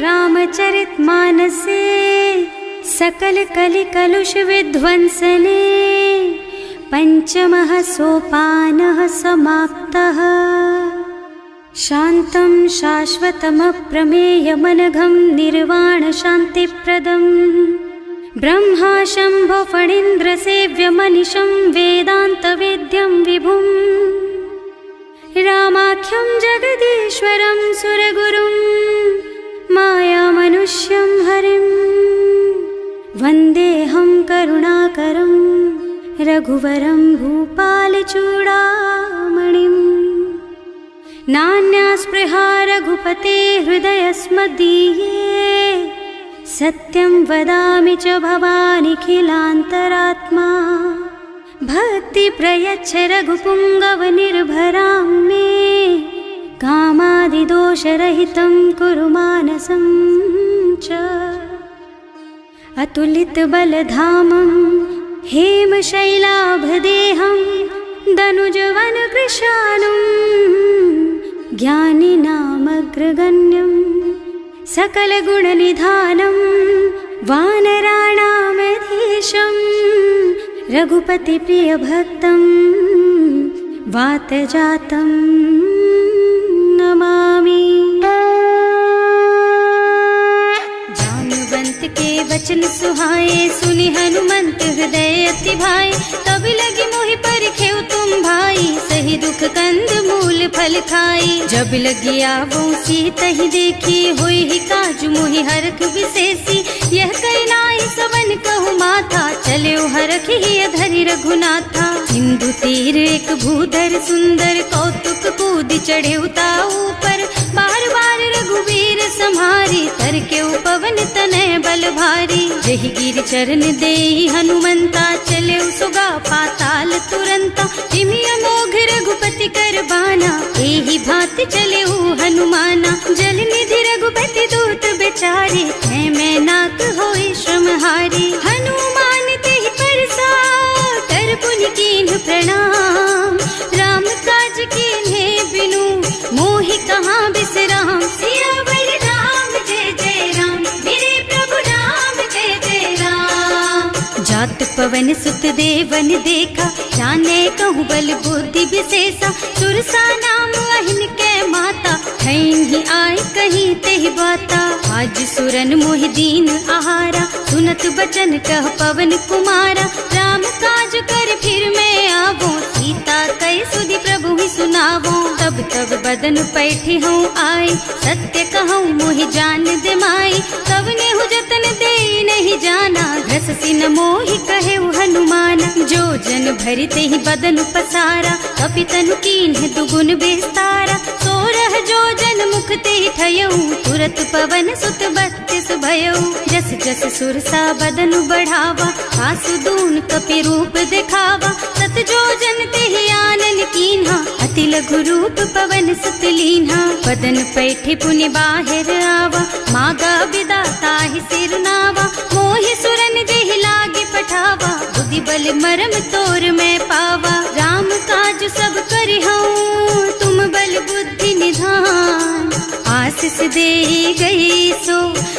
रामचरितमानसे सकल कलि कलुष विध्वंसने पंचमः सोपानः समाप्तः। शान्तं शाश्वतमप्रमेयमनघं निर्वाण शान्तिप्रदं ब्रह्मा शम्भो फणीन्द्रसेव्यमनिशं वेदान्तवेद्यं विभुं रामाख्यं जगदीश्वरं सुरगुरुं मायामनुष्यं हरिं वन्देऽहं करुणाकरं रघुवरं भूपालचूडामणिम्। नान्या स्पृहा रघुपते हृदयस्मदीये सत्यं वदामि च भवानिखिलान्तरात्मा। भक्ति प्रयच्छ रघुपुङ्गवनिर्भरां मे कामादिदोषरहितं कुरु मानसं च। अतुलितबलधामं हेमशैलाभदेहं दनुजवनकृशानुं ज्ञानिनामग्रगण्यं सकलगुणनिधानं वानराणामधीशं रघुपतिप्रियभक्तं वातजातं नमामि। जानुवंत के वचन सुहाए सुनि हनुमंत हृदय अति भाए। तब लगी मोहि परिखेउ तुम भाई सही दुख कंद मूल फल खाई। जब लगी आवो सीतहि देखी होई ही काजु मोहि हरख विशेषी। यह कई नाई सवन कहु माथा चले हरख ही धरि रघुनाथा। सिंधु तीर एक भूधर सुंदर कौतुक कूद चढ़े ऊपर। बार बार रघुवीर सम्हारी तर के पवन तनय बल भारी। जहि गिर चरण देहि हनुमंता चले सुगा पाताल तुरंता। जिमि अमोघ रघुपति कर बाना एहि भांति चले हनुमाना। जल निधि रघुपति दूत बेचारे है मैं नाक होई श्रमहारी। हनुमान तेहि परसा कर पुनि कीन्ह प्रणाम। राम काज कीन्हे बिनु मोहि कहाँ बिसराम। सियावर राम जय जय राम मेरे प्रभु राम जय जय राम। जात पवन सुत देवन देखा जाने कहूँ बल बुद्धि विशेषा। सुरसा नाम अहिन के माता खैन ही आए कहीं तेहि बाता। आज सुरन मोहि दीन आहारा सुनत बचन कह पवन कुमारा। राम काज कर फिर मैं आवो सीता कई सुधि प्रभु ही सुनावो। तब तब बदन पैठी हूँ आए सत्य कहूँ मोहि जान दे माई। तब नेहु जतन दे नहीं जाना घस सिन मोहि कहे हनुमाना। जो जन भरि तेहि बदन पसारा कपितनु कीन्ह दुगुन विस्तारा। सोरह जो जन मुख तेहि ठयऊ तुरत पवन सुत बत्तीस भयऊ। जस जस सुरसा बदन बढ़ावा आसु दून कपि रूप दिखावा। सत जो जन तेहि आनन कीन्हा अति लघु रूप पवन सुत लीन्हा। बदन पैठि पुनि बाहिर आवा मागा बिदा ताहि सिर नावा। मोहि सुरन जेहि लागे पठावा बुद्धि बल मरम तोर मैं पावा। राम काज सब करिहूँ तुम बल बुद्धि निधान। आशीष दे गई सो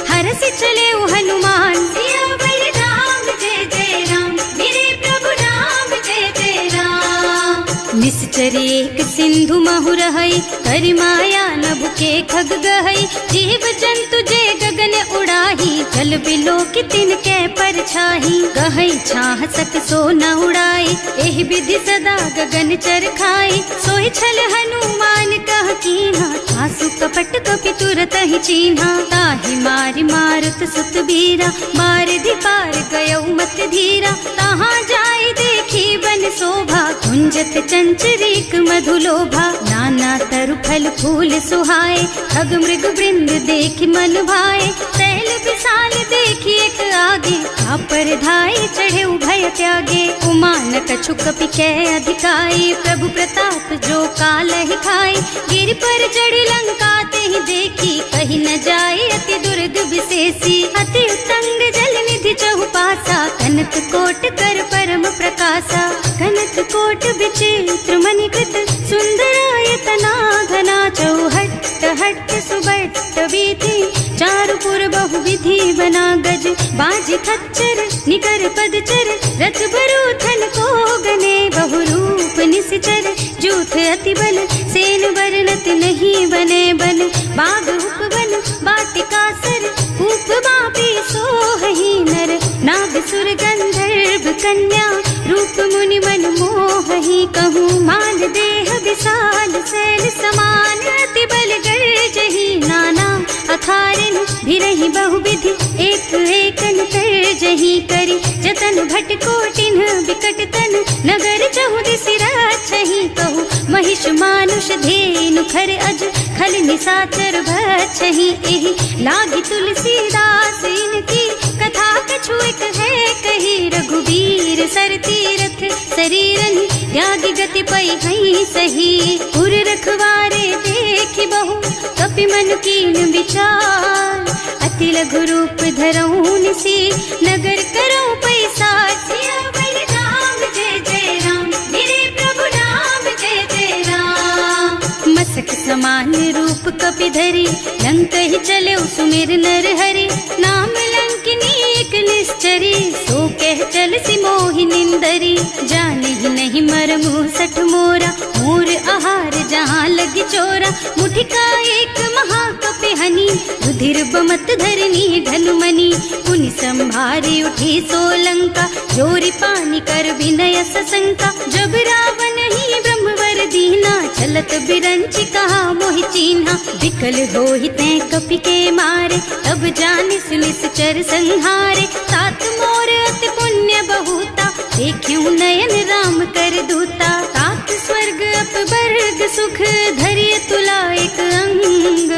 हरस चले हनुमान। सियावर राम जय जय राम मेरे प्रभु राम जय जय राम। निश्चर एक सिंधु महु रहई करि माया नभ के खग गहई। जीव जंतु जे गगन उड़ाही जल बिलो कि तिनके परछाही। गहई छाह सक सो न उड़ाई एहि विधि सदा गगन चर खाई। सोहि छल हनुमान कह कीन्हा आसु कपट कपि तुरत ही चीन्हा। ताहि मारि मारुत सुत बीरा बारिधि पार गयौ मत धीरा। तहाँ जाय देखी बन शोभा कुंजत चंचरीक मधुलोभा। नाना तरु फल फूल सुहाए खग मृग वृंद देखि मन भाए। तैल विशाल देखि एक आगे पर धाय चढ़े भय त्यागे। उमान कछु कपि कै अधिकाई प्रभु प्रताप जो काल ही खाई। गिर पर चढ़ी लंका तेहि देखी कहीं न जाए अति दुर्ग विशेषी। अति उत्तंग जल निधि चहुपासा कनक कोट कर परम प्रकाशा। कनक कोट विचित्र मणिकृत सुंदरायतना घना चौहट्ट हट्ट सुबट बीती, चारु पुर बहुविधि बना गज, बाज खच्चर निकर पदचर, रथ बरूथन को गने, बहुरूप निश्चर जूथ अति बल, सेन बरनत नहीं बने बन, बाग उपवन बाटिका सर, कूप बापी सोहहि नर, नाग सुर गंधर्व कन्या, रूप मुनि मन मोहहि, कहूँ मान देह विशाल शैल समान, अति बल गर्जहि नाना अखारन, भिरहि बहुविधि एक एकन तरजहि करि, जतन भट कोटिन बिकट तन, नगर चहुदिसि राछहि, कहूँ महिष मानुष धेनु खर अज, खल निसाचर भक्षहि, एहि लागी तुलसीदास इनकी, कथा कछु एक है कही, रघुबीर सर तीरथ शरीरनि, त्यागी गति पई हई सही, उर रखवारे देखि बहु, कपि मन कीन विचार, अति लघु रूप धरऊं निसी, नगर करऊं पैसार, सियावर राम जय जय राम, मेरे प्रभु राम जय जय राम, मसक समान रूप कपि धरि, लंक ही चले सुमिर नर हरि, नाम लंकिनी एक निश्चरी, सो कह चल सी मोहि निंदरी, जाने ही नहीं मरमु सठ मोरा, मोर आहार जहाँ लग चोरा, मुठिका एक महाकपि हनी, रुधिर बमत धरनी ढलुमनी, पुनि संभारी उठी सोलंका, जोरी पानी कर विनय सशंका, जब रावण ही ब्रह्मवर दीना, चलत बिरंचि कहा मोहि चीन्हा, विकल होहि तै कपि के मारे, तब जानिस निश्चर संहारे, तात मोर अति पुण्य बहुता, देखियो नयन राम कर दूता, तात स्वर्ग अपवर्ग सुख, धरिय तुला एक अंग,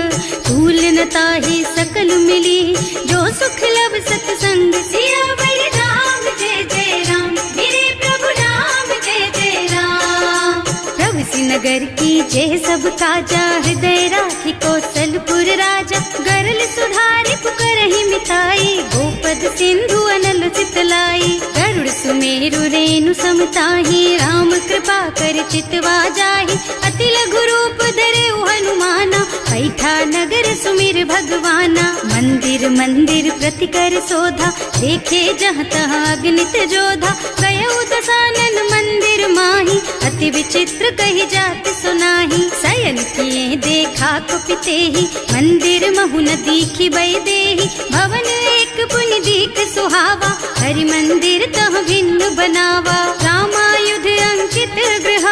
तूल न ताहि सकल मिली, जो सुख लब सतसंग, सियावर राम जय जय राम, मेरे प्रभु राम जय जय राम, प्रभु नगर की जय सब काजा, हृदय राखी कौशलपुर राजा, गरल सुधारि पुकारहि मिताई, गोपद सिंधु अनल चितलाई, गरुड़ सुमेरु रेणु समताहि, राम कृपा कर चितवा जाहि, अति लघु रूप धरे हनुमाना, बैठा नगर सुमिर भगवाना, मंदिर मंदिर प्रति कर शोधा, देखे जहाँ तहाँ अगणित जोधा, गयो दसानन मंदिर माही, अति विचित्र कही जात सुनाही, शयन किए देखा कुपिते ही, मंदिर महु न दीखी बई देही, भवन एक पुनि दीख सुहावा, हरि मंदिर तह भिन्न बनावा, रामायुध अंकित गृह,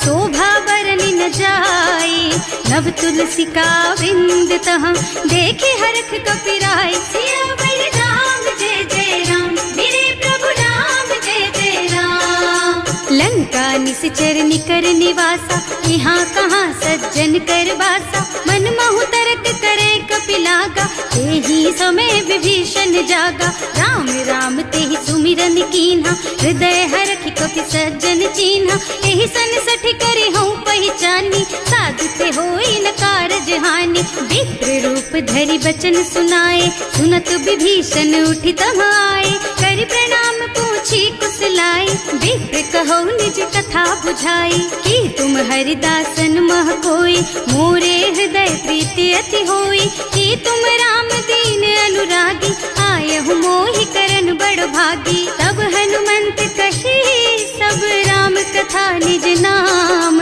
शोभा बरनि न जाई, नव तुलसी का बिंद तह, देखे हरख कपिराई, सियावर राम जय जय राम, मेरे प्रभु राम जय जय राम, लंका निश्चर निकर निवासा, यहाँ कहाँ सज्जन कर वासा, मन महु तरक करे कपिलागा, तेहि समय विभीषण जागा, राम राम तेहि सुमिरन कीन्हा, हृदय हरखि कपि सज्जन चीन्हा, एहि सन सठि करि हऊँ पहिचानी, साधु ते होई न कारज हानि, विप्र रूप धरि बचन सुनाए, सुनत विभीषण उठि तहाँ आए, करि प्रणाम पूछी कुशलाई, विप्र कहो निज कथा बुझाई, कि तुम हरिदासन मह कोई, मोरे हृदय प्रीति अति होई, कि तुम राम दीन अनुरागी, आयहु मोहि करन बड़ भागी, तब हनुमंत कही सब राम कथा निज नाम,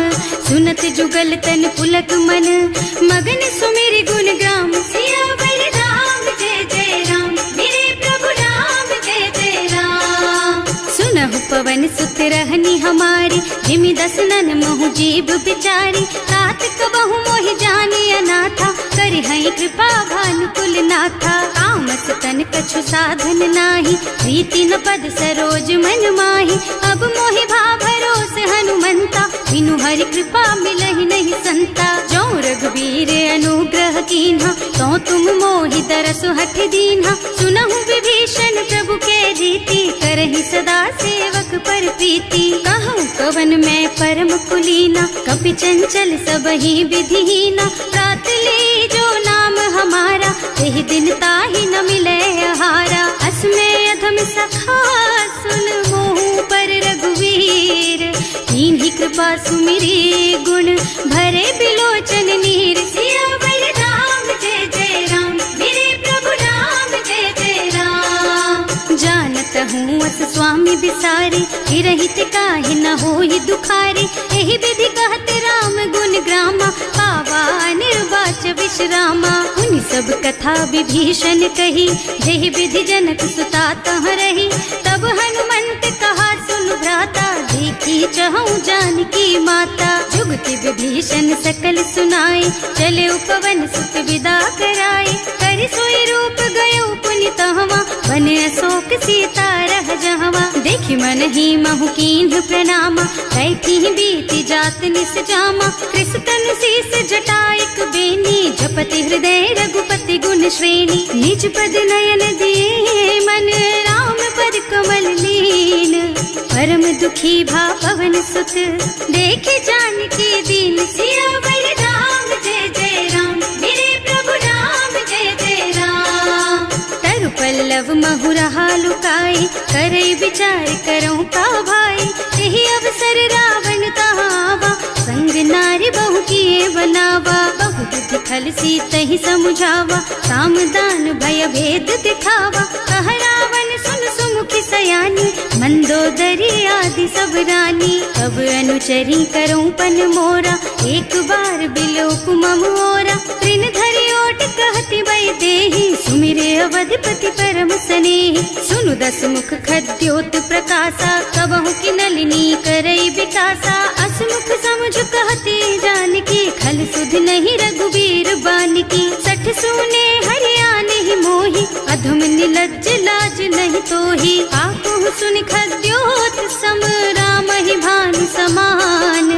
सुनत जुगल तन पुलक मन, मगन सुमिर गुण ग्राम, सियावर राम जय जय राम, मेरे प्रभु राम जय जय राम, सुनहु पवन सुत रहनी हमारी, जिमि दसनन महु जीव बिचारी, तात कबहु मोहि जानी अनाथा, करिहई कृपा भानुकुल नाथा, तामस तन कछु साधन नाही, प्रीति न पद सरोज मन माही, अब मोहि भाव भरोस हनुमंता, बिनु हरि कृपा मिलहि नहीं संता, जो रघुबीर अनुग्रह कीन्हा, तो तुम मोहि दरसु हठ दीन्हा, सुनहु विभीषण प्रभु के रीति, करहि सदा सेवक पर प्रीति, कहूँ कवन मैं परम कुलीना, कपि चंचल सबहि विधिहीना, रात ले जो नाम हमारा, तेहि दिन ताहि न मिले आहारा, असमय अधम सखा सुन मोहु पर रघुवीर, कीन्ही कृपा सुमिरी गुण भरे बिलोचन नीर, सियावर रहुअस स्वामी बिसारी, रहित काहे न होई दुखारी। एहि विधि कहत राम गुण ग्रामा, पावा निर्वाच विश्रामा। उन सब कथा विभीषण कही, जेहि विधि जनक सुता तह रही। तब हनुमंत कहा सुन भ्राता, देखी चहु जानकी माता। जुगति विभीषण सकल सुनाए, चले उपवन सुत विदा कराए। कर सोई रूप गयो पुनि तहवा, बन अशोक सीता रह जहवा। देखि मन ही महु कीन्ह प्रणामा, कैथी बीति जात निस जामा। कृष तनु शीस जटायक बेनी, जपति हृदय रघुपति गुण श्रेणी। निज पद नयन दिए मन, राम पद कमल लीन। परम दुखी भा पवन सुत, देखे जानकी दीन। सियावर राम जय जय राम, मेरे प्रभु राम जय जय राम। तरु पल्लव महुरहा लुकाई, करई विचार करऊं का भाई। यही अवसर रावण तहावा, संग नारी बहु किए बनावा। बहु बुद्धि खल सीतहि समुझावा, काम दान भय भेद दिखावा। कह रावण सुन सुमुखी सयानी, मंदोदरी आदि सब रानी। अब अनुचरी करऊं पन मोरा, एक बार बिलोक मम ओरा। तृण धरि ओट कहति वै देहि, सुमिरे अवधिपति परम स्नेहि। सुनु दस मुख खद्योत प्रकाशा, कबहु की नलिनी करई विकासा। असमुख समुझ कहती जानकी, खल सुध नहीं रघुबीर बानकी। सठ सूने हरियाणा ही मोही, अधम निलज्ज लाज नहीं तोही। आकुह सुन खद्योत सम, राम ही भानु समान।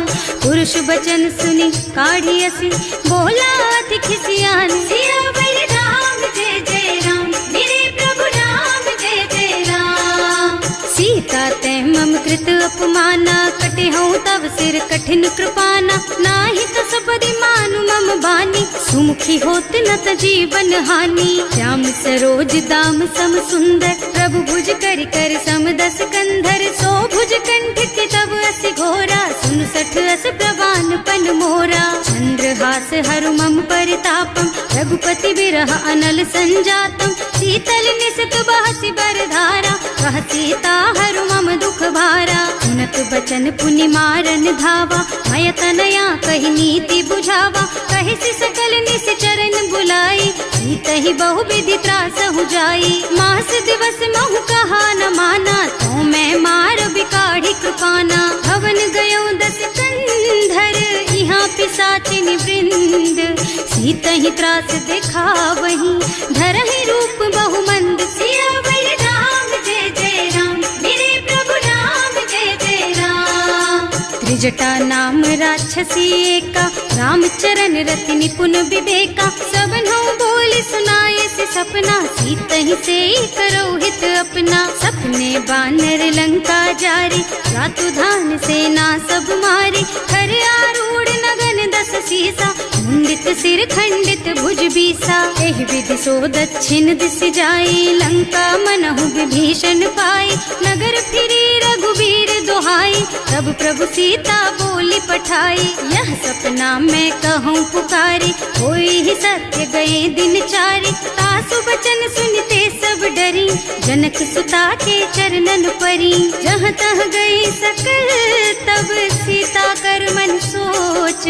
पुरुष बचन सुनि काढ़ी असी, बोला अति खिसियान। सियावर राम जय जय राम, मेरे प्रभु राम जय जय राम। सीता तै मम कृत अपमाना, कटे हूँ तव सिर कठिन कृपाना। नाही त सबदि मानु मम बानी, सुमुखी होत न त जीवन हानि। श्याम सरोज दाम सम सुंदर, प्रभु भुज कर कर सम दस कंधर। सो भुज कंठ के तब अस घोरा, सुन सठ अस प्रवान पन मोरा। चंद्रहास हरु मम परितापम, रघुपति बिरह अनल संजातम। शीतल निसत बहसि बरधारा, कह सीता हरु मम दुख भारा। सुनत बचन पुनि मारन धावा, मय तनया कहि नीति बुझावा। कहि सि सकल निस चरण बुलाई, सीतहि बहु विधि त्रासहु जाई। मास दिवस महु कहा न माना, तो मैं मार बिकाढ़ी कृपाना। भवन गयो दस कंधर, यहाँ पिशाचिनी वृंद। सीतहि त्रास दिखावहीं, धरहि रूप बहु मंद। सियावर राम जय जय राम, मेरे प्रभु राम जय जय राम। त्रिजटा नाम राक्षसी एका, राम चरण रति निपुण विवेका। सबनों बोल सुनाए से सपना, सीतहि से करो हित अपना। सपने बानर लंका जारी, रातु धान सेना सब मारी। खर आरूढ़ नगन दस सीसा, मुंडित सिर खंडित भुज बीसा। एहि विधि सो दक्षिण दिस जाई, लंका मनहु विभीषण पाई। नगर फिरी रघुबीर दुहाई, तब प्रभु सीता बोली पठाई। यह सपना मैं कहूँ पुकारी, होई ही सत्य गए दिन चारि। तासु बचन सुनते सब डरी, जनक सुता के चरणन परी। जहाँ तह गई सकल तब सीता कर मन सोच।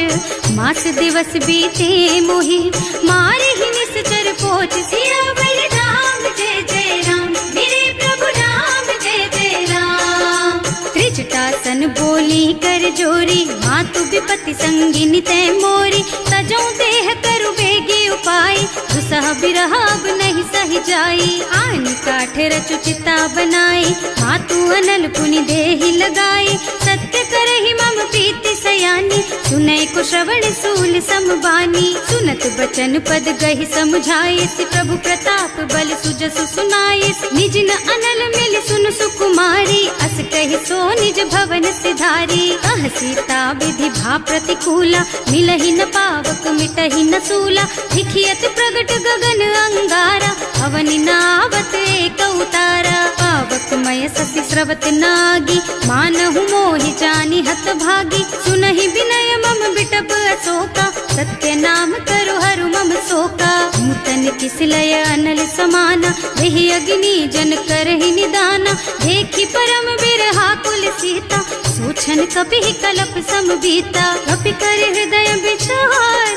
मास दिवस बीते मोहि, मारे ही निश्चर पोच। सियावर राम जय जय राम, मेरे प्रभु राम जय जय राम। त्रिजटा सन बोली कर जोरी, मातु विपति संगिनी तै मोरी। तजो देह करु बेगी उपाय, दुसह बिरह अब नहीं सही जाई। आन काठ रचु चिता बनाई, मातु अनल पुनि देहि लगाई। सत्य करहि मम प्रीति सयानी, सुनै को श्रवण सूल समबानी। सुनत बचन पद गहि समझाइस, प्रभु प्रताप बल सुजसु सुनाइस। निज न अनल मिल सुन सुकुमारी, अस कहि सो निज भवन सिधारी। कह सीता विधि भा प्रतिकूला, मिलहि न पावक मिटहि न सूला। लिखियत प्रगट गगन अंगारा, अवनि नावत एक उतारा। पावक मय ससि स्रवत नागी, मानहु मोहि जानि हत भागी। सुनहि विनय मम बिटप अशोका, सत्य नाम करु हरु मम शोका। नूतन किसलय अनल समाना, वही अग्नि जन करहि निदाना। देखी परम बिरहा कुल सीता, सोचन कपि कलप सम बीता। कपि कर हृदय विचार,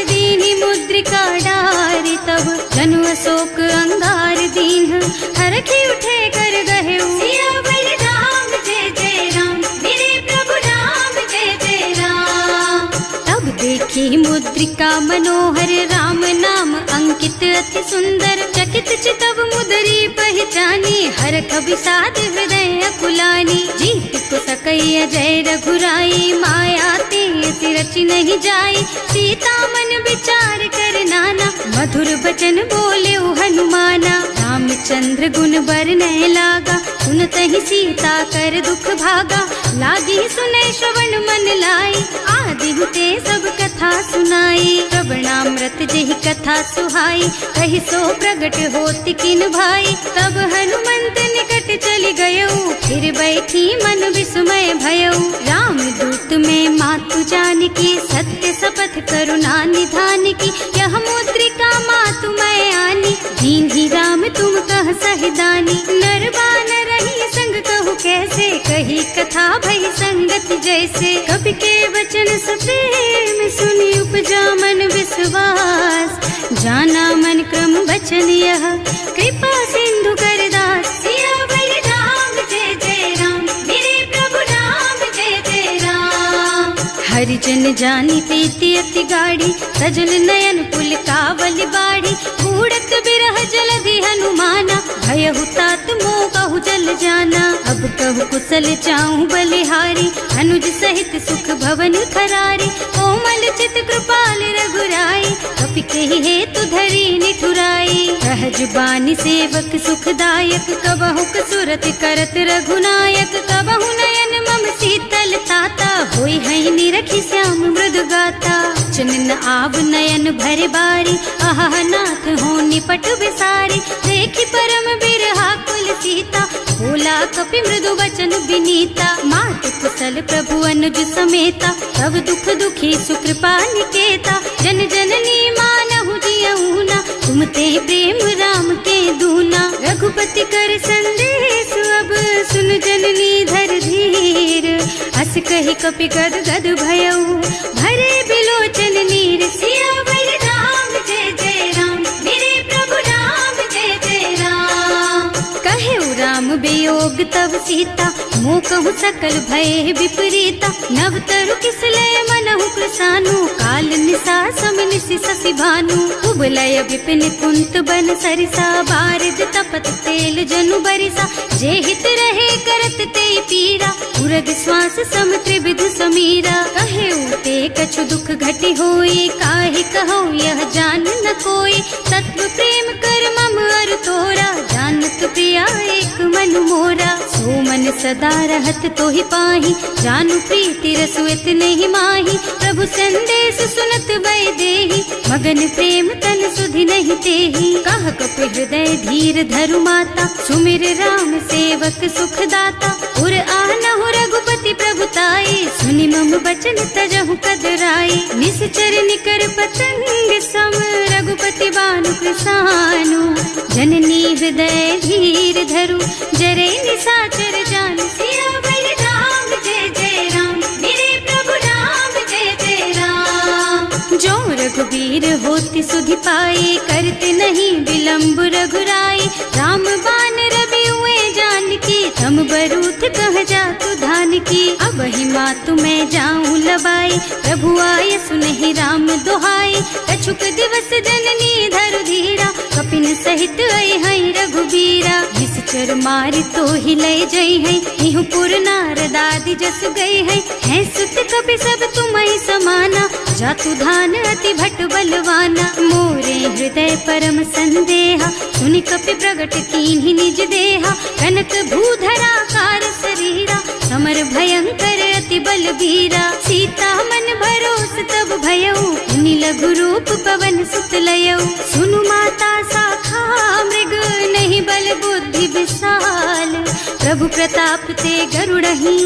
दीनी मुद्रिका डारी। तब जनु अशोक अंगार दीन, हरखी उठे कर गहे सियावर राम जय जय राम, मेरे प्रभु राम जय जय राम। तब देखी मुद्रिका मनोहर, राम नाम अंकित अति सुंदर। चकित चितव मुदरी पहचानी, हरख विषाद हृदय अकुलानी। जीत को सकैया जय रघुराई, माया ते रचि नहीं जाई। सीता मन विचार कर नाना, मधुर बचन बोले हनुमाना। रामचंद्र गुण बरनय लागा, सुनतहि सीता कर दुख भागा। लागी सुनै श्रवण मन लाई, आदि हुते सब कथा सुनाई। श्रवणामृत जेहि कथा सुहाई, कहि सो प्रगट होति किन भाई। तब हनुमंत निकट चली गयऊ, फिर बैठी मन विस्मय भयऊ। राम दूत में मातु जानकी, सत्य शपथ करुणा निधान की। यह मुद्रिका मातु मैं आनी, दीन्ही राम तुम कह सहिदानी। नरबान रही संग कहु कैसे, कही कथा भई संगति जैसे। कवि के वचन सप्रेम सुनि उपजा मन विश्वास। जाना मन क्रम वचन यह, कृपा सिंधु कर दास। सियावर राम जय जय राम, मेरे प्रभु राम जय जय राम। हरिजन जानी प्रीति अति गाढ़ी, सजल नयन पुल कावल बाढ़ी। बूढ़त बिरह जलधि हनुमाना, भयहु तात मोह कहु जल जाना। अब कहु कुशल चाहूं बलिहारी, अनुज सहित सुख भवन खरारी। कोमल चित कृपाल रघुराई, कपि कहि हेतु धरी निठुराई। सहज बानी सेवक सुखदायक, कबहु सुरत करत रघुनायक। कबहु नयन मम शीतल ताता, होई है निरखी श्याम मृदु गाता। चनन आव नयन भरे बारी, आहा नाथ हो निपट बिसारी। देखी परम बिरहा कुल सीता, बोला कपि मृदु वचन विनीता। मात कुशल प्रभु अनुज समेता, तब दुख दुखी सुकृपा निकेता। जन जननी मानहु जियऊ ना, तुम ते प्रेम राम के दूना। रघुपति कर संदेश अब सुन जननी धर धीर। अस कहि कपि गद गद भयऊ, भरे बिलोचन नीर। सियावर राम जय जय राम, मेरे प्रभु राम जय जय राम। कहे राम वियोग तब सीता, मोह कहु सकल भय विपरीता। नव तरु किसलय मनहु कृसानु, काल निसा सम निशि शशि भानु। उबलय विपिन कुंत बन सरिसा, बारिज तपत तेल जनु बरिसा। जे हित रहे करत ते पीरा, उरग श्वास सम त्रिविध समीरा। कहे ते कछु दुख घटी होई, काहे कहो यह जान न कोई। तत्व प्रेम कर मम अर तोरा, जानत प्रिया एक मन मोरा। सो मन सदा रहत तोहि पाही, जानु प्रीति रसु इतने ही माही। प्रभु संदेश सुनत वै देही, मगन प्रेम तन सुधि नहीं तेही। कह कपि हृदय धीर धरु माता, सुमिर राम सेवक सुखदाता। उर आनहु रघुपति प्रभुताई, सुनि मम बचन तजहु कदराई। निश्चर निकर पतंग सम, रघुपति बानु कृसानु। जननी हृदय धीर धरु, जरे निशाचर जानु। सियावर राम जय जय राम, मेरे प्रभु राम जय जय राम। जो रघुबीर होति सुधि पाई, करते नहीं विलम्ब रघुराई। राम बान रवि हुए जानकी, तम बरूथ कह जातु धान की। अब ही मातु मैं जाऊं लबाई, प्रभु आय सुनहि राम दुहाई। कछुक दिवस जननी धरु धीरा, कपिन सहित आई है रघुबीरा। निश्चर मारि तो ही लय जई है, इहु पुर नारद आदि जस गई है। हैं सुत कपि सब तुम्हि समाना, जातु धान अति भट बलवाना। मोरे हृदय परम संदेहा, सुनि कपि प्रगट कीन्हि निज देहा। कनक भूधरा कार शरीरा, समर भयंकर अति बलबीरा। सीता मन भरोस तब भयऊ, मुनि लघु रूप पवन सुत लयऊ। सुनु माता शाखा मृग, नहीं बल बुद्धि विशाल। प्रभु प्रताप ते गरुड़हि,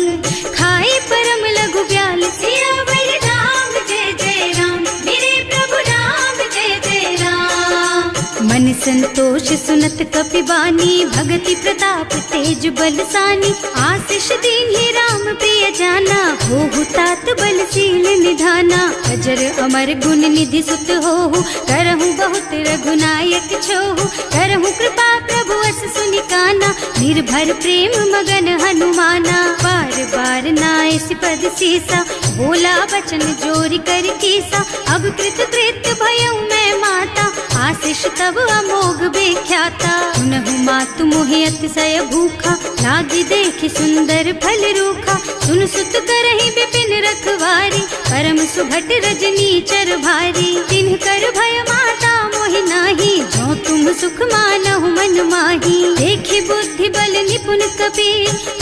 खाई परम लघु ब्याल। सियावर राम जय जय राम, मेरे प्रभु राम जय जय राम। संतोष सुनत कपिबानी, भगति प्रताप तेज बलसानी। आशीष दीन्हि राम प्रिय जाना, होहु तात बलशील निधाना। अजर अमर गुण निधि सुत होहु, करहु बहुत रघुनायक छोहु। करहु कृपा प्रभु अस सुनि काना, निर्भर प्रेम मगन हनुमाना। बार बार नाइस पद सीसा, बोला बचन जोरी कर कीसा। अब कृत कृत भयउ मैं माता, आशीष तब अमोघ बेख्याता। सुनहु मातु मोहि अतिशय भूखा, लागी देखि सुंदर फल रूखा। सुन सुत करहि विपिन रखवारी, परम सुभट रजनी चर भारी। तिन्ह कर भय माता मोहि नाही, जो तुम सुख मानहु मन माही। देखि बुद्धि बल निपुण कपि,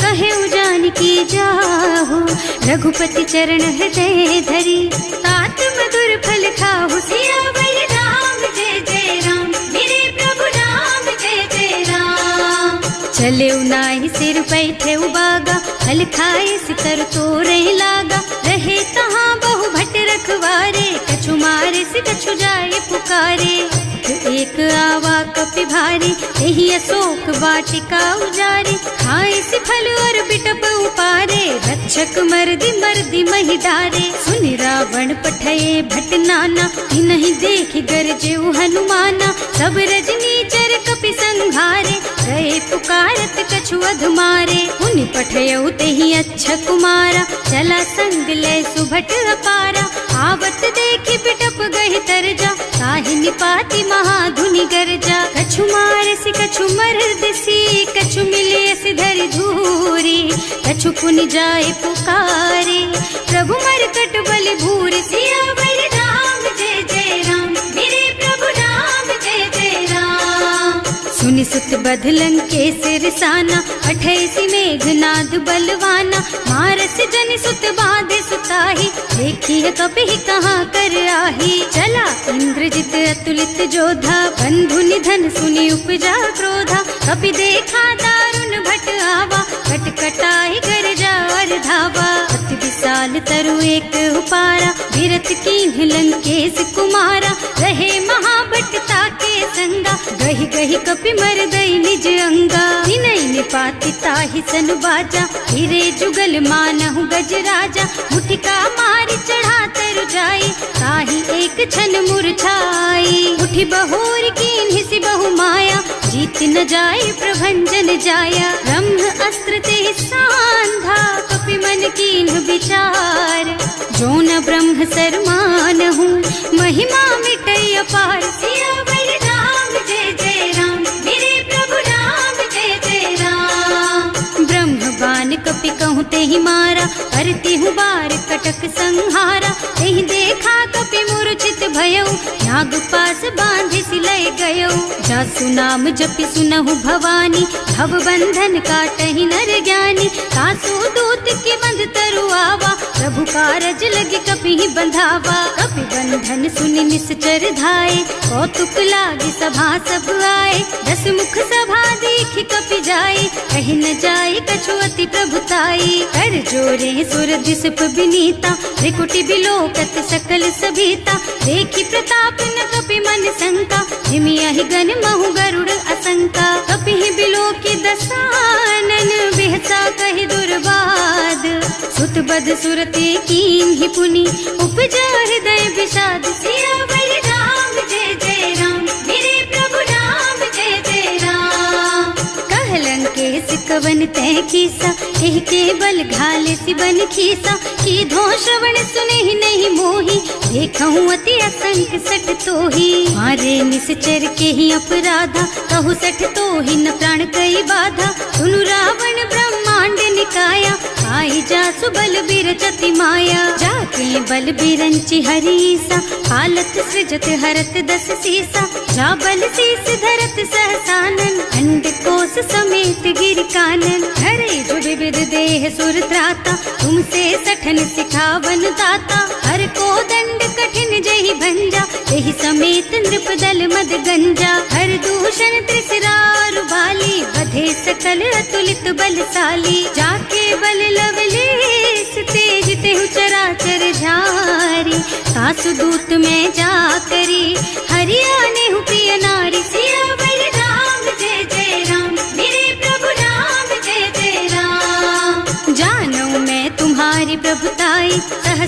कहे जानकी जाहु। रघुपति चरण हृदय धरी, तात मधुर फल खाहु। सियावर राम जय जय राम, मेरे प्रभु राम जय जय राम। चले नाहि सिर बैठे बागा, फल खाए सितर तोरे लागा। रहे तहाँ बहु भट रखवारे, कछु मारे से कछु जाए पुकारे। एक आवा कपि भारी, यही अशोक वाटिका उजारी। खाए से फल और बिटप उपारे, रक्षक मर्दी मर्दी महि डारे। सुनि रावण पठये भट नाना, नहीं देखि गरजेउ हनुमाना। सब रजनी चर कपि संघारे, गए पुकारत कछु अधमारे। उनि पठयउ तेहि अच्छा कुमारा, चला संग ले सुभट अपारा। आवत देखि बिटप गहि तरजा, ताहि निपाति महाधुनि गरजा। कछु मारसि कछु मरदसी, कछु मिलेसि धरि धूरी। कछु पुनि जाए पुकारे, प्रभु मरकट बल भूरि। सियावर राम जय जय राम, मेरे प्रभु राम जय जय राम। सुनि सुत बध लंकेश रिसाना, पठैसि मेघनाद बलवाना। मारस जन सुत बाधे सुताही, देखिए कपि कहाँ कर आही। चला इंद्रजित अतुलित जोधा, बंधु निधन सुनि उपजा क्रोधा। कपि देखा दारुण भट आवा, कटकटाई गरजा और धावा। अति विशाल तरु एक उपारा, विरत कीन्ह लंकेश कुमारा। रहे महाभट ताके संगा, गहि गहि कपि मर गई निज अंगा। विनय निपाति ताहि सन बाजा, फिरे जुगल मानहु गज राजा। मुठिका मारि चढ़ा तरु जाई, ताहि एक छन मुरझाई। उठि बहोर कीन्हि सि बहु माया, जीत न जाए प्रभंजन जाया। ब्रह्म अस्त्र ते सांधा, कपि मन कीन्ह विचार। जो न ब्रह्म सर मानहु, महिमा मिटै अपार। सियावर राम जय जय राम, मेरे प्रभु राम जय जय राम। ब्रह्म बान कपि कहूँ तेहि मारा, करती हूँ बार कटक संहारा। तेहि देखा कपि मूर्छित भयउ, नाग पास बांधि सिलय गयउ। जासु नाम जपि सुनहु भवानी, भव बंधन काटहि नर ज्ञानी। तासु दूत की बंध तरु आवा, प्रभु कारज लगे कपि बंधावा। कपि बंधन सुनि निश्चर धाये, कौतुक लागे सभा सब आए। 10 मुख सभा देखि कपि जाए, कहि न जाए कछु अति प्रभुताई। कर जोरे सुर दिसप विनीता, त्रिकुटि बिलोकत सकल सभीता। देखि प्रताप न कपि मन शंका, हिमियहि गण महु गरुड़ असंका। कपि बिलोकि दसानन, बिहसा कहि दुर्बाद। सुत बद सुरते कीन्हि पुनि, उपजा हृदय विषाद। सियावर राम जय जय राम, मेरे प्रभु राम जय जय राम। कह लंकेश कवन तै कीसा, एहि के बल घाले सि बन खीसा। कीधो श्रवण सुनेहि नहीं मोही, देखहु अति असंख सठ तोही। मारे निश्चर के ही अपराधा, कहु सठ तोहि न प्राण कई बाधा। सुनु रावण ब्रह्मांड निकाया, आई जासु बल बिरचति माया। जाके बल बिरंचि हरीसा, हालत सृजत हरत 10 सीसा। जा बल शीस धरत सहसानन, अंड कोस समेत गिर कानन। हरे जो विविध देह सुर त्राता, तुमसे सठन सिखावन दाता। हर को दंड कठिन जहि भंजा, तेहि समेत नृप दल मद गंजा। हर दूषण त्रिसरारु बाली, बधे सकल अतुलित बलशाली। जाके बल लवलेस तेज तेहु चराचर झारी। सासु दूत में जा करी, हरियाणे हु प्रिय नारी। सिया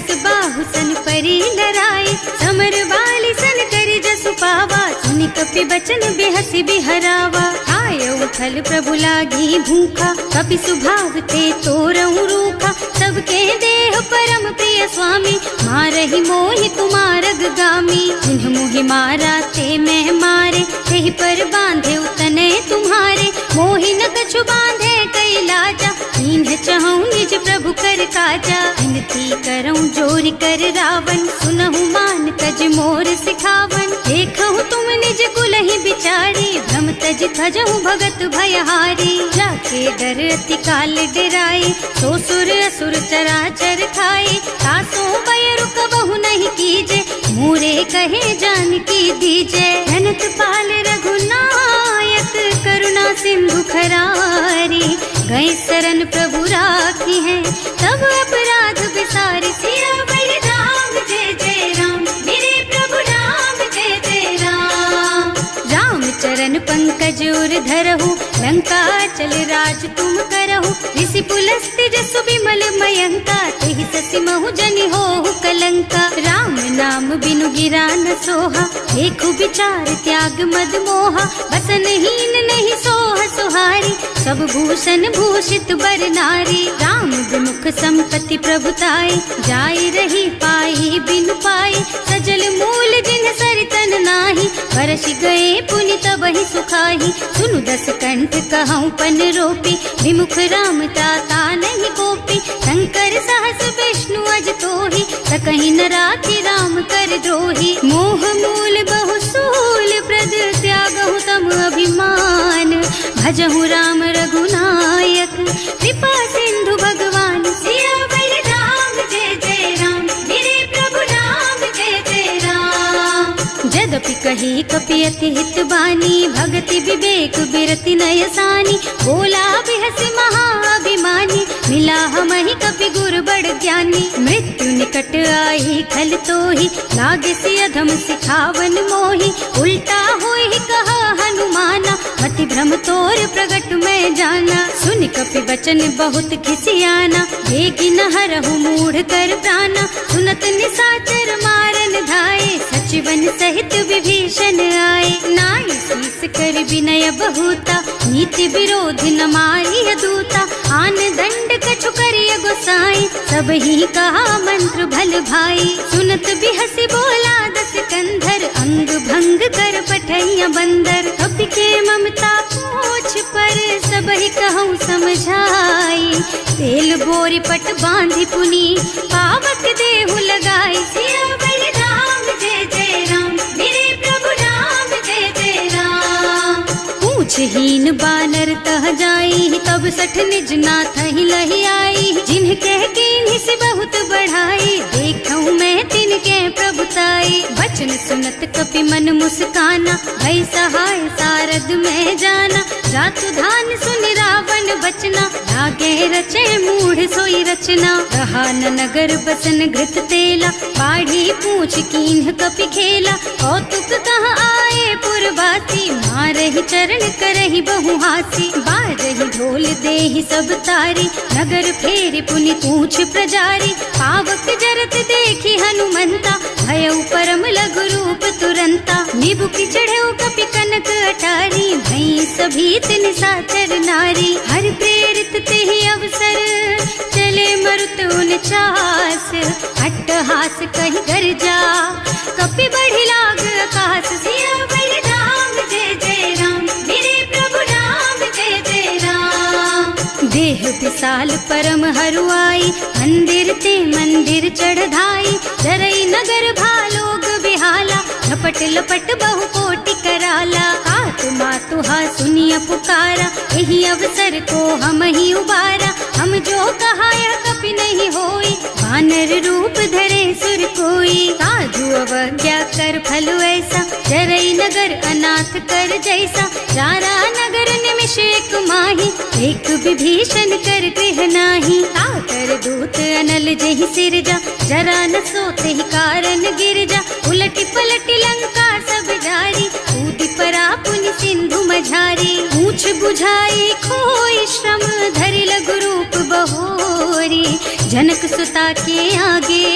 बस बाहु सन परी लराए, समर बाली सन करी जसु पावा, सुनि कपि बचन बेहसी बिहरावा। आयऊ फल प्रभु लागी भूखा, कपि सुभाव ते तोरऊ रूखा, सबके देह परम प्रिय स्वामी, मारहि मोहि कुमारग गामी। जिन्ह मोहि मारा ते मैं मारे, तेहि पर बांधे उतने तुम्हारे, मोहि न कछु बांधे कई लाजा, इन्ह चहु निज प्रभु कर काजा। विनती करऊं जोरि कर रावण, सुनहु मान तज मोर सिखावन। देखहु तुम निज कुलहि बिचारी, भ्रम तज थजहु भगत भयहारी। जाके डर अति काल डराए, सो सुर असुर चराचर खाए। तासो भय रुक बहु नहीं कीजे, मोरे कहे जानकी दीजे। जनत पाल रघुनायक, करुणा सिंधु खरारी। गए शरण प्रभु राखी है, तब अपराध बिसारी। सियावर राम जय जय राम, मेरे प्रभु राम जय जय राम। राम चरण पंकज उर धरहु, लंका चल राज तुम करहु। ऋषि पुलस्त्य जसु बिमल मयंका, तेहि ससि महु जनि होहु कलंका। राम नाम बिनु गिरा न सोहा, देखु विचार त्याग मद मोहा। बसन हीन नहीं सोह सुहारी, सब भूषण भूषित बर नारी। राम विमुख संपत्ति प्रभुताई, जाई रही पाई बिनु पाई। सजल मूल जिन सरितन नाही, बरस गए पुनि तबहि सुखाही। सुनु दस कंठ कहऊँ पन रोपी, विमुख राम ताता नहीं कोपी। शंकर सहस विष्णु अज तोहि, सकहि न राखि राम कर द्रोही। मोह मूल बहु सूल प्रद, त्यागहु तम अभिमान। भजहु राम रघुनायक, कृपा सिंधु भगवान। सियावर राम जय जय राम, मेरे प्रभु राम जय जय राम। जदपि कही कपि अति हित बानी, भगति विवेक बिरति नय सानी। बोला बिहसि महाअभिमानी, मिला हमहि कपि गुर बड़ ज्ञानी। मृत्यु निकट आई खल तोहि, लागे सि अधम सिखावन मोहि। उल्टा होई कहा हनुमाना, मति भ्रम तोर प्रगट मैं जाना। सुनि कपि बचन बहुत खिसियाना, बेगी न हरहु मूढ़ कर प्राणा। सुनत निशाचर मारन धाये, सचिवन सहित विभीषण आए। नाई शीस कर विनय बहुता, नीति विरोध न मारिय दूता। आन दंड कछु करिय गोसाई, सब ही कहा मंत्र भल भाई। सुनत बिहसि बोला दस कंधर, अंग भंग कर पठैया बंदर। कपि के ममता पूछ पर, सब ही कहूँ समझाई। तेल बोरी पट बांधि पुनी, पावक देहु लगाई। सियावर राम जय जय राम, मेरे प्रभु राम जय जय राम। पूछहीन बानर तह जाई, तब सठ निज नाथ ही लही आई। जिन्ह कह कीन्हि से बहुत बढ़ाई, देखऊँ मैं तिनके प्रभुताई। वचन सुनत कपि मन मुस्काना, भई सहाय सारद में जाना। जातु धान सुनि रावण बचना, लागे रचे मूढ़ सोई रचना। रहा न नगर बसन घृत तेला, बाढ़ी पूछ कीन्ह कपि खेला। कौतुक कह आए पुरवासी, मारहि चरण करहि बहु हासी। बारहि ढोल देहि सब तारी, नगर फेरि पुनि पूछ प्रजारी। पावक जरत देखि हनुमंता, भयउ परम लघु रूप तुरंता। निबुकि चढ़ऊ कपि कनक अटारी, भई सभीत निशाचर नारी। हर प्रेरित तेहि अवसर, चले मरुत उनचास। अट्टहास कहि गर्जा, कपि बढ़ि लाग आकाश। सियावर राम जय जय राम, मेरे प्रभु राम जय जय राम। देह विशाल परम हरुआई, मंदिर ते मंदिर चढ़धाई। जरई नगर भालोग बिहाला, झपट लपट बहु कोटि कराला। आत्मा तुहा सुनिय पुकारा, यही अवसर को हम ही उबारा। हम जो कहा यह कपि नहीं होई, वानर रूप धरे सुर कोई। साधु अवज्ञा कर फल ऐसा, जरई नगर अनाथ कर जैसा। जारा नगर निमिष एक माही, एक विभीषण कर गृह नाही। ताकर दूत अनल जहि सिरजा, जरा न सोते ही कारण गिर जा। उलटी पलटी लंका सब जारी, कूदि परा पुनि सिंधु मझारी। पूछ बुझाई खोई श्रम, धरि लघु रूप बहोरी। जनक सुता के आगे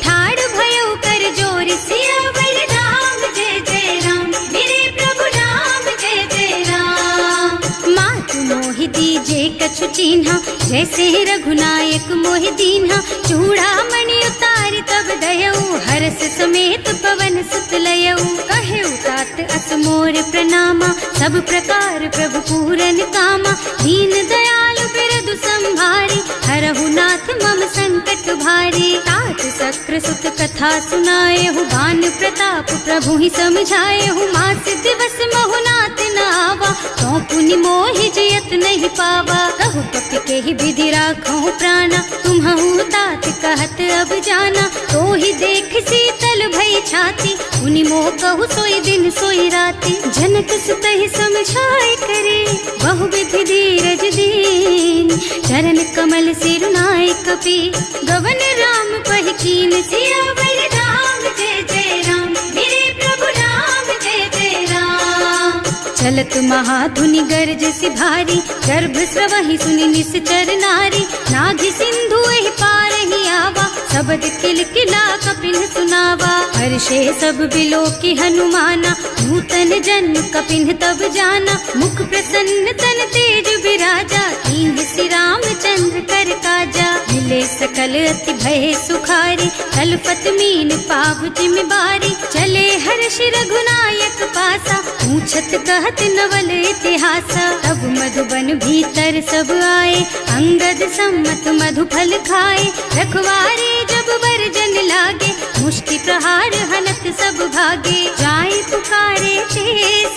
ठाड़ भयो कर जोर सियावर राम जय जय राम, मेरे प्रभु राम जय जय राम। मातु मोहि दीजे कछु चिन्हा, जैसे रघुनायक मोहि दीन्हा। चूड़ामणि उतारि तब दयऊ, हरस समेत पवन सुत लयऊ। कहेऊ तात अस मोर प्रणामा, सब प्रकार प्रभु पूरन कामा। दीन दयालु बिरदु संभारी, हरहु नाथ मम संकट भारी। तात सक्र सुत कथा सुनाएहु, बान प्रताप प्रभु ही समझाएहु। मास दिवस महु नाथ न आवा, तो पुनि मोहि जयत नहीं पावा। कहु कपि के ही विधि राखहु प्राणा, तुम्हु तात कहत अब जाना। तो ही देख शीतल भई छाती, उनि मोह कहु सोई दिन सोई राती। जनक सुत ही समझाए करे, बहु विधि धीरज दीन। चरण कमल सिरुनाए कपि, गवन राम पहि कीन। सियावर राम जय जय राम, मेरे प्रभु राम जय जय राम। चलत महाधुनि गरज सि भारी, गर्भ स्रवहि सुनि निश्चर नारी। नाभि सिंधु एहि पार ही आवा, शब्द किलकिला कपिन सुनावा। हर्षे सब बिलो की हनुमाना, नूतन जन्म कपिन तब जाना। मुख प्रसन्न तन तेज विराजा, कीन्ह श्री रामचंद्र कर काजा। मिले सकल अति भय सुखारी, कलपत मीन पाव जिम बारी। चले हर्ष रघुनायक पासा, पूछत कहत नवल इतिहासा। तब मधुबन भीतर सब आए, अंगद सम्मत मधु फल खाए। रखवारे जब बरजन लागे, मुष्टि प्रहार हनत सब भागे। जाए पुकारे ते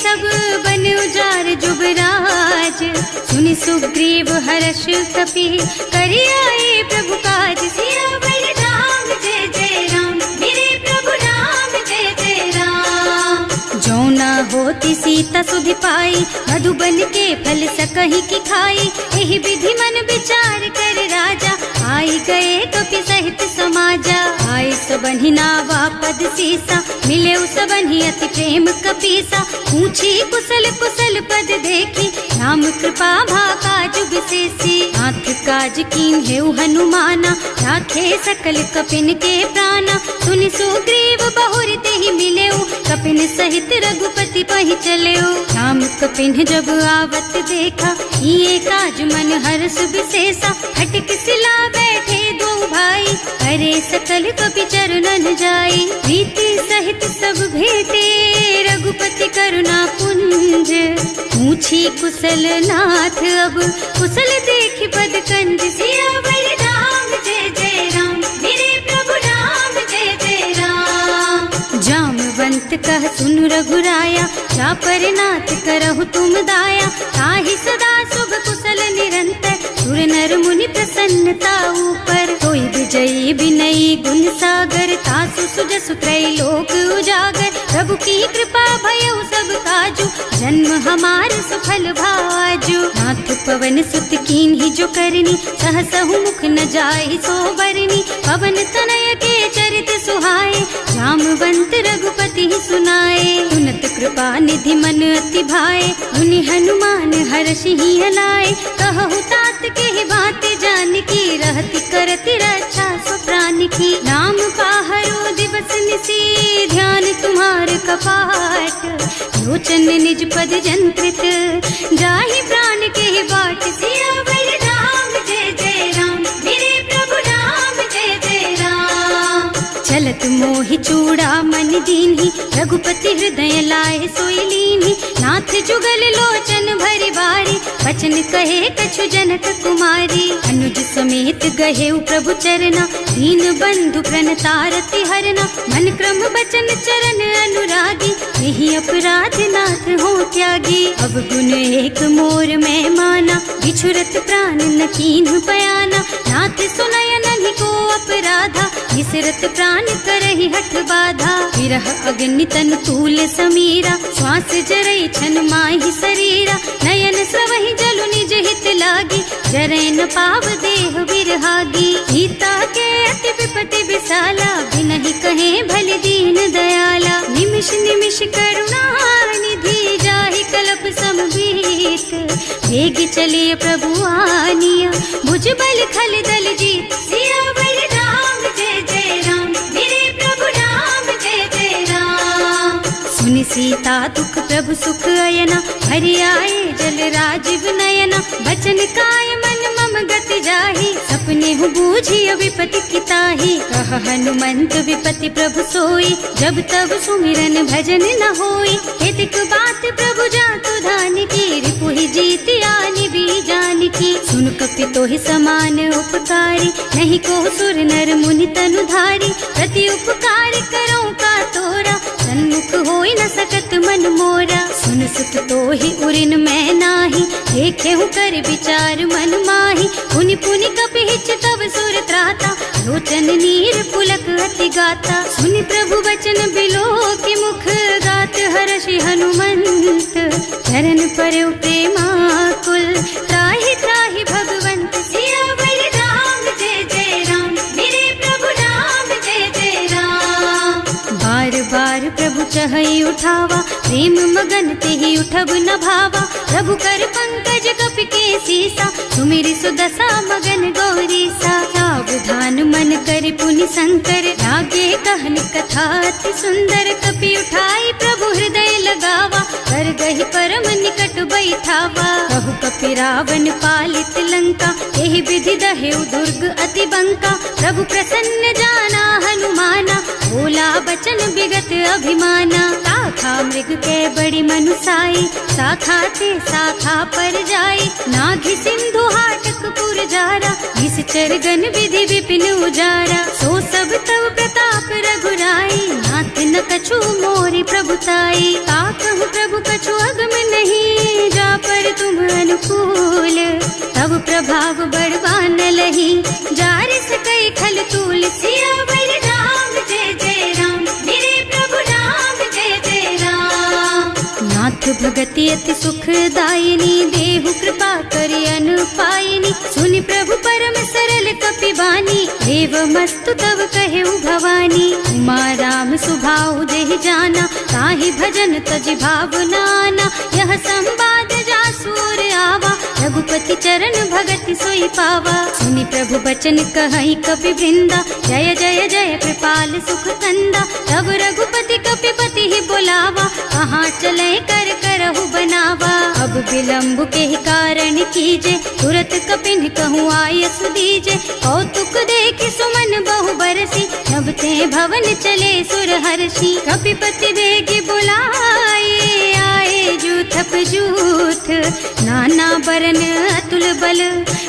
सब, बन उजार जुबराज। सुनि सुग्रीव हर्ष कपि, करि आए प्रभु काज। सियावर राम जय जय राम, मेरे प्रभु राम जय जय राम। जो न होती सीता सुधि पाई, मधुबन के फल सकहि की खाई। एहि विधि मन विचार कर राजा, आई गए कपि सहित समाजा। आए सबन्हि नावा पद सीसा, मिले सबन्हि अति प्रेम कपीसा। पूछी कुशल कुशल पद देखी, राम कृपा भाका जुग सेसी। नाथ काज कीन्हेउ हनुमाना, राखे सकल कपिन के प्राणा। सुनि सुग्रीव बहुर तेहि मिलेउ, कपिन सहित रघुपति पहि चलेउ। राम कपिन जब आवत देखा, ये काज मन हर्ष विशेषा। हटिक सिला बैठे दो भाई, अरे सकल कपि चरणन जाई। प्रीति सहित सब भेटे, रघुपति करुणा पुंज। पूछी कुशल नाथ अब, कुशल देखि पद कंज। सियावर राम जय जय राम, मेरे प्रभु राम जय जय राम। जामवंत कह सुनु रघुराया, चापर नाथ करहु तुम दाया। ताहि सदा शुभ कुशल निरंतर, सुर नर मुनि प्रसन्नता ऊपर। कोई विजयी विनयी गुण सागर, तासु सुजसु त्रैलोक उजागर। प्रभु की कृपा भयउ सब काजू, जन्म हमार सुफल भाजू। नाथ पवन सुत कीन्ही जो करनी, सहसहु मुख न जाहि सो बरनी। पवन तनय के चरित सुहाए, जामवंत रघुपति सुनाए। सुनत कृपा निधि मन अति भाए, मुनि हनुमान हर्षि हलाए। कहु तात के बात जानकी, रहति करति रक्षा सो प्राण की। नाम पाहरो दिवस निसी, ध्यान तुम्हार कपाट। लोचन निज पद जंत्रित, जाहि प्राण के बाट। सियावर राम जय जय राम, मेरे प्रभु राम जय जय राम। चलत मोहि चूड़ामणि दीन्ही, रघुपति हृदय लाए सोई लीन्ही। नाथ जुगल लोचन भरि बारी, बचन कहे कछु जनक कुमारी। अनुज समेत गहेउ प्रभु चरना, दीन बंधु प्रणतारति हरना। मन क्रम बचन चरण अनुरागी, यही अपराध नाथ हो त्यागी। अब गुण एक मोर मैं माना, बिछुरत प्राण न कीन्ह बयाना। नाथ सुनय नन्हि को अपराधा, निसरत प्राण करहि हठ बाधा। विरह अग्नि तन तूल समीरा, श्वास जरई छन माहि शरीरा। नयन स्रवहि जलु निज हित लागी, जरै न पाव देह बिरहागी। सीता के अति विपति विशाला, बिनहि कहे भले दीन दयाला। निमिष निमिष करुणा निधि, जाहि कलप समभीत। वेग चलिए प्रभु आनिया, भुज बल खल दल जीत। सियावर राम जय जय सुनि सीता दुख प्रभु सुख अयना, हरि आए जल राजीव नयना। बचन काय मन मम गति जाहि, सपने हूँ बूझिय विपति किताहि। कह हनुमंत विपति प्रभु सोई, जब तब सुमिरन भजन न होई। हेतिक बात प्रभु जातु धान की, रिपुहि जीति आनि बीजान की। सुन कपि तोहि समान उपकारी, नहीं को सुर नर मुनि तनु धारी। प्रति उपकार करो का तोरा, सन्मुख होई न सकत मन मोरा। सुन सुत तोहि उरिन मैं नाही, देखे हूँ कर विचार मन माही। पुनि पुनि कपि हिच तब सुर त्राता, लोचन नीर पुलक अति गाता। सुनि प्रभु बचन बिलो की मुख, गात हर्षि हनुमंत। चरण परउ प्रेमाकुल, त्राहि त्राहि भगवंत। सियावर राम जय जय राम, मेरे प्रभु राम जय जय राम। बार बार प्रभु चहई उठावा, प्रेम मगन तेहि उठब न भावा। प्रभु कर पंकज कपि के सीसा, सुमिरि सुदशा मगन गौरीसा। सावधान मन कर पुनि शंकर, लागे कहन कथा अति सुंदर। कपि उठाई प्रभु हृदय लगावा, कर गहि परम निकट बैठावा। कहु कपि रावण पालित लंका, एहि विधि दहेउ दुर्ग अति बंका। प्रभु प्रसन्न जाना हनुमाना, बोला बचन विगत अभिमाना। शाखा मृग के बड़ी मनुसाई, शाखा ते शाखा पर जाई। नाघि सिंधु हाटक पुर जारा, निश्चर गण विधि विपिन उजारा। सो सब तव प्रताप रघुराई, नाथ न कछु मोरि प्रभुताई। का कहु प्रभु कछु अगम नहीं, जा पर तुम अनुकूल। तब प्रभाव बड़वान लही, जार सकई खल तूल। सियावर राम जय जय राम, मेरे प्रभु राम जय जय राम। नाथ भगति अति सुखदायिनी, देहु कृपा करि अनुपायिनी। सुनि प्रभु परम सरल कपि बानी, एवमस्तु तव कहेउ भवानी। उमा राम सुभाउ जेहि जाना, ताहि भजन तजि भावनाना। यह संवाद जासु और आवा, रघुपति चरण भगति सोई पावा। सुनि प्रभु बचन कहई कपि वृंदा, जय जय जय कृपाल सुख कंदा। तब रघुपति कपिपति ही बोलावा, कहाँ चले कर करहु बनावा। अब विलम्ब के कारण कीजे, तुरत कपिन कहूँ आयसु दीजे। कौतुक देखि सुमन बहु बरसी, नभ ते भवन चले सुर हर्षि। कपिपति बेगी बुलाए, आए जूथप जूथ। नाना बरन अतुल बल,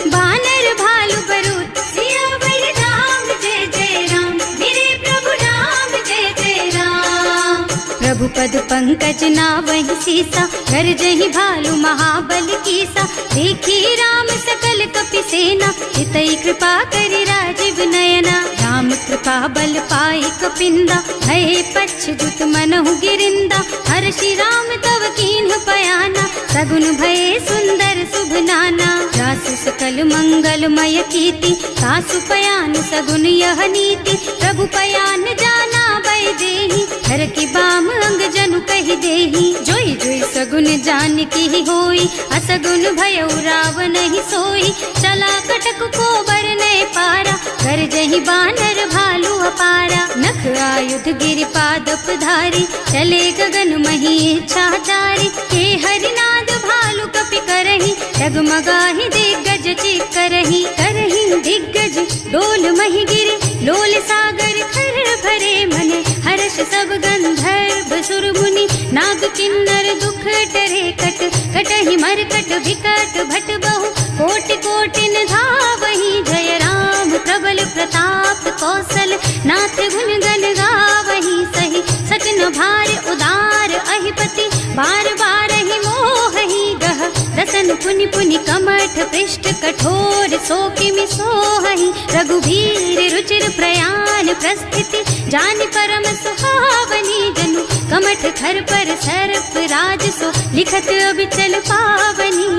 बानर भालु बरूथ। सियावर राम जय जय राम, मेरे प्रभु राम जय जय राम। प्रभु पद पंकज नावहि सीसा, कर जहि भालु महाबल कीसा। देखी राम सकल कपि सेना, हितई कृपा करि राजीव नयना। राम कृपा बल पाई कपिंदा, भय पच्छ्युत मनहु गिरिंदा। हर्षि राम तव कीन्ह पयाना, सगुन भये सुंदर शुभ नाना। जासु सकल मंगलमय कीर्ति, तासु पयान सगुन यह नीति। प्रभु पयान जाना भय देहि, हर की बाम अंग जनु कहि देहि। जोई जोई सगुन जान की होई, असगुन भयउ रावण ही सोई। चला कटक को बरने पारा, कर जहि बानर भालु अपारा। नख आयुध गिरि पादप धारी, चले गगन मही इच्छा जारी। हे हरिनाद भालु कपि करहि, डगमगाहि दिग्गज चित करहि। करहि दिग्गज डोल मही गिरि, लोल सागर खर भरे मन। हर्ष सब गंधर्व सुर मुनि, नाग किन्नर दुख डरे कट। कटहि मरकट विकट भट बहु, कोटि कोटिन धावहि। जय राम प्रबल प्रताप कौशल, नाथ गुण गण गावहि। सही सचन भार उदार अहिपति, बार बार ही मोहि गह। रसन पुनि पुनि कमठ पृष्ठ, कठोर सो किमि सोहहि। रघुवीर रुचिर प्रयाण प्रस्थिति, जानि परम सुहावनी। जनु कमठ खर पर सर्प राज सो, लिखत अबिचल पावनी।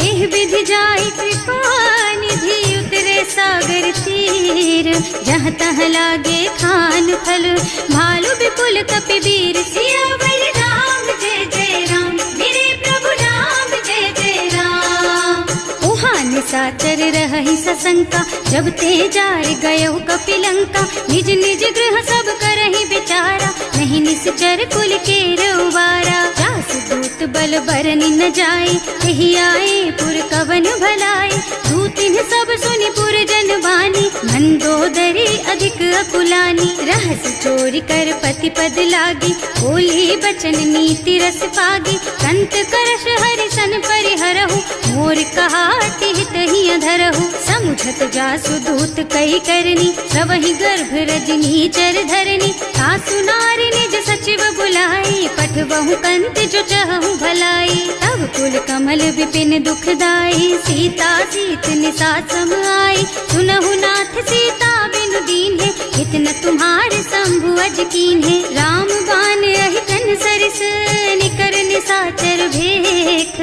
एह विधि जाहि कृपा निधि, उतरे सागर तीर। जहाँ तहाँ लागे खान फल, भालु विपुल कपि वीर। सियावर राम जय जय राम, मेरे प्रभु राम जय जय राम। उहाँ निशाचर रही सशंका, जब ते जार गयो कपिलंका। निज निज गृह सब करहि विचारा, नहीं निश्चर कुल के उबारा। जासु दूत बल बरनि न जाए, यही आए पुर कवन भलाए। दूतिन सब सुनि पुर जन बानी, मंदोदरी अधिक अकुलानी। रहस चोरी कर पति पद लागी, बोली बचन नीति रस पागी। कंत करश हरि सन परिहरहु, मोर कहाति हित ही अधरहु। समुझत जासु दूत कही करनी, सबहि गर्भ रजनी चर धरनी। सासु नारी निज सचिव बुलाई, पठवहु कंत जो चहु भलाई। तब कुल कमल विपिन दुखदाई, सीता सीत निसा सम आई। सुनहु नाथ सीता बिनु दीन्हे, इतना तुम्हारे शंभु अज कीन्हे। राम बान अहितन सरिस, निकर निसाचर भेख।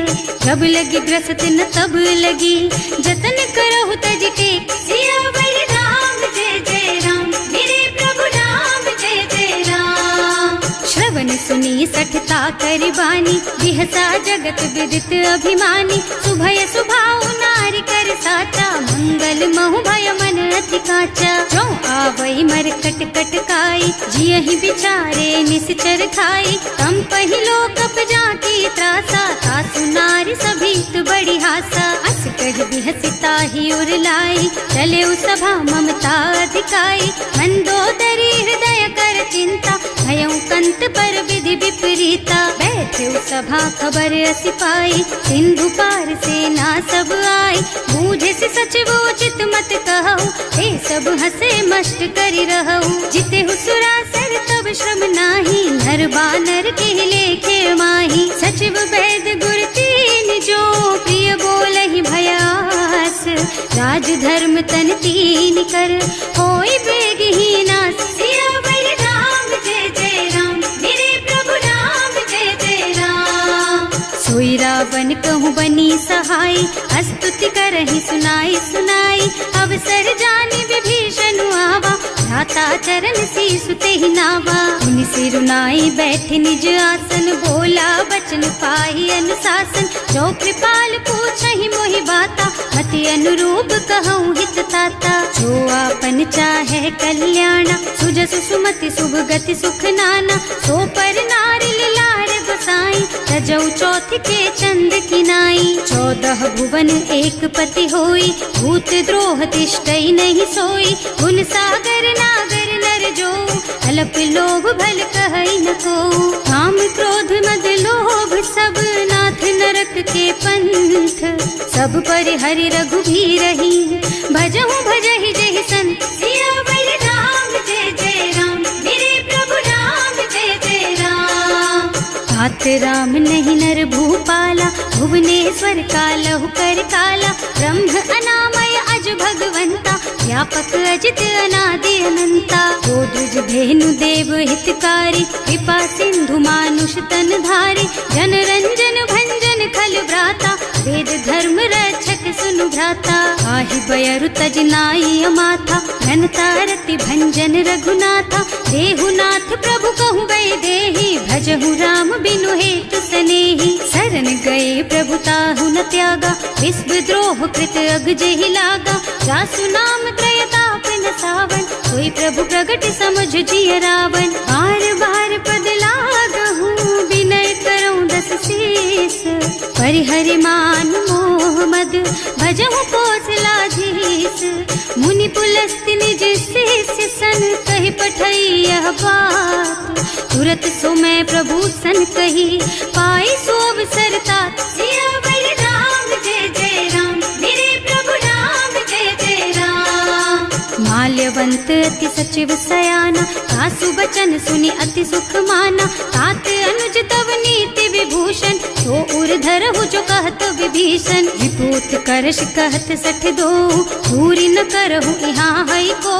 जब लगी ग्रसत न तब लगी, जतन करहु तज टेक। सियावर राम जय जय राम, मेरे प्रभु राम जय जय राम। श्रवण सुनी सठता करि बानी, बिहसा जगत विदित अभिमानी। सुभय सुभाउ नारी कर साचा, मंगल महु भय मन अति काचा। जो आवई मरकट कटकाई, जियहि बिचारे निश्चर खाई। तम पहिलो कप जाकी त्रासा, सासु नारी सभीत बड़ी हासा। अस कह बिहसिता ही उर लाई, चले सभा ममता अधिकाई। मंदोदरी हृदय कर चिंता, भयउ कंत पर विधि विपरीता। बैठे सभा खबर असी पाई, सिंधु पार सेना सब आई। बूझे से सचिव उचित मत कहु, हे सब हसे मस्त करि रहु। जिते सुरासर तब श्रम नाही, नर बानर के लेखे माही। सचिव वैद गुर तीन जो, प्रिय बोलहि भयास। राज धर्म तन तीन कर, होई बेगहि नास। सियावर राम जय जय राम, मेरे प्रभु राम जय जय राम। सोई रावण कहूँ बनी सहाय, स्तुति करहि सुनाई सुनाई। अवसर जानि विभीषण आवा, भ्राता चरण सीसु तेहि नावा। मुनि सिरुनाई बैठे निज आसन, बोला बचन पाहि अनुशासन। जो कृपाल पूछहि मोहि बाता, मति अनुरूप कहूँ हित ताता। जो आपन चाहे कल्याणा, सुजसु सुमति शुभ गति सुख नाना। सो पर नारी लार गोसाई, तजौ चौथ के चंद किनाई। 14 भुवन एक पति होई, भूत द्रोह तिष्ठई नहीं सोई। गुण सागर नागर नर जो, अल्प लोभ भल कहई न को। काम क्रोध मद लोभ सब, नाथ नरक के पंथ। सब पर हरि रघुबीरहि, भजहु भजहि जहि संत। सियावर राम जय जय राम, मेरे प्रभु राम जय जय राम। तात राम नहीं नर भूपाला, भुवनेश्वर कालहु कर काला। ब्रह्म अनामय अज भगवंता, व्यापक अजित अनादि अनंता। गोदुज धेनु देव हितकारी, कृपा सिंधु मानुष तन धारी। जन रंजन भंजन खल भ्राता, वेद धर्म रक्षक सुनु भ्राता। आहि बयरु तज नाई अमाथा, घनता रति भंजन रघुनाथा। देहुनाथ प्रभु कहु गए देहि, भजहु राम बिनु हेतु सनेहि। शरण गए प्रभु ताहु न त्यागा, विश्व द्रोह कृत अग जेहि लागा। जासु नाम त्रय ताप न सावन, कोई प्रभु प्रगट समझ जिय रावण। बार बार पद लागहु, विनय करऊं दस शीस। परिहरि मान मोह मद, भजहु कौशलाधीश। मुनि पुलस्त्य निज शिष्य सन, कहि पठई यह बात। तुरत सो मैं प्रभु सन कही, पाई सो अवसर तात। सियावर राम जय जय राम, मेरे प्रभु राम जय जय राम। माल्यवंत अति सचिव सयाना, सासु बचन सुनि अति सुख माना। तात अनुज तव नीति विभूषण, सो उर धरहु जो कहत विभीषण। विपूत करश कहत सठ दो, दूरी न करहु यहाँ हई को।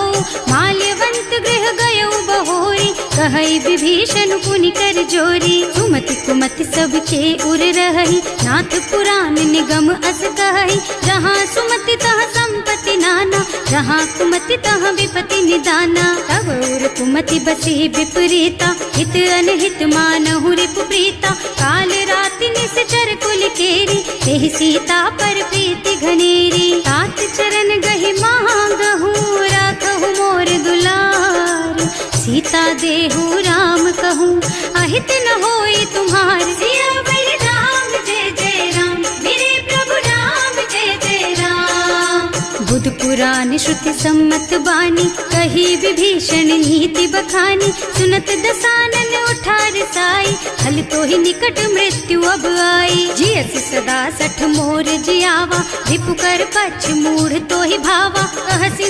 माल्यवंत गृह गयो बहोरी, कहई विभीषण पुनि कर जोरी। सुमति कुमति सबके उर रही, नाथ पुराण निगम अस कहई। जहाँ सुमति तहाँ संपत्ति नाना, जहाँ कुमति तहाँ विपति निदाना। तब उर कुमति बसी विपरीता, हित अनहित मानहु रिपु प्रीता। काल राति निश्चर कुल केरी, तेहि सीता पर प्रीति घनेरी। तात सीता देहु राम कहूँ अहित न होई तुम्हार। सियावर राम जय जय राम, मेरे प्रभु राम जय जय राम। बुध पुराण श्रुति सम्मत बानी, कही विभीषण नीति बखानी। सुनत दसानन उठार साई, हल तो ही निकट मृत्यु अब आई। जियस सदा सठ मोर जियावा, रिपु कर पछ मूढ़ तो ही भावा। कहसी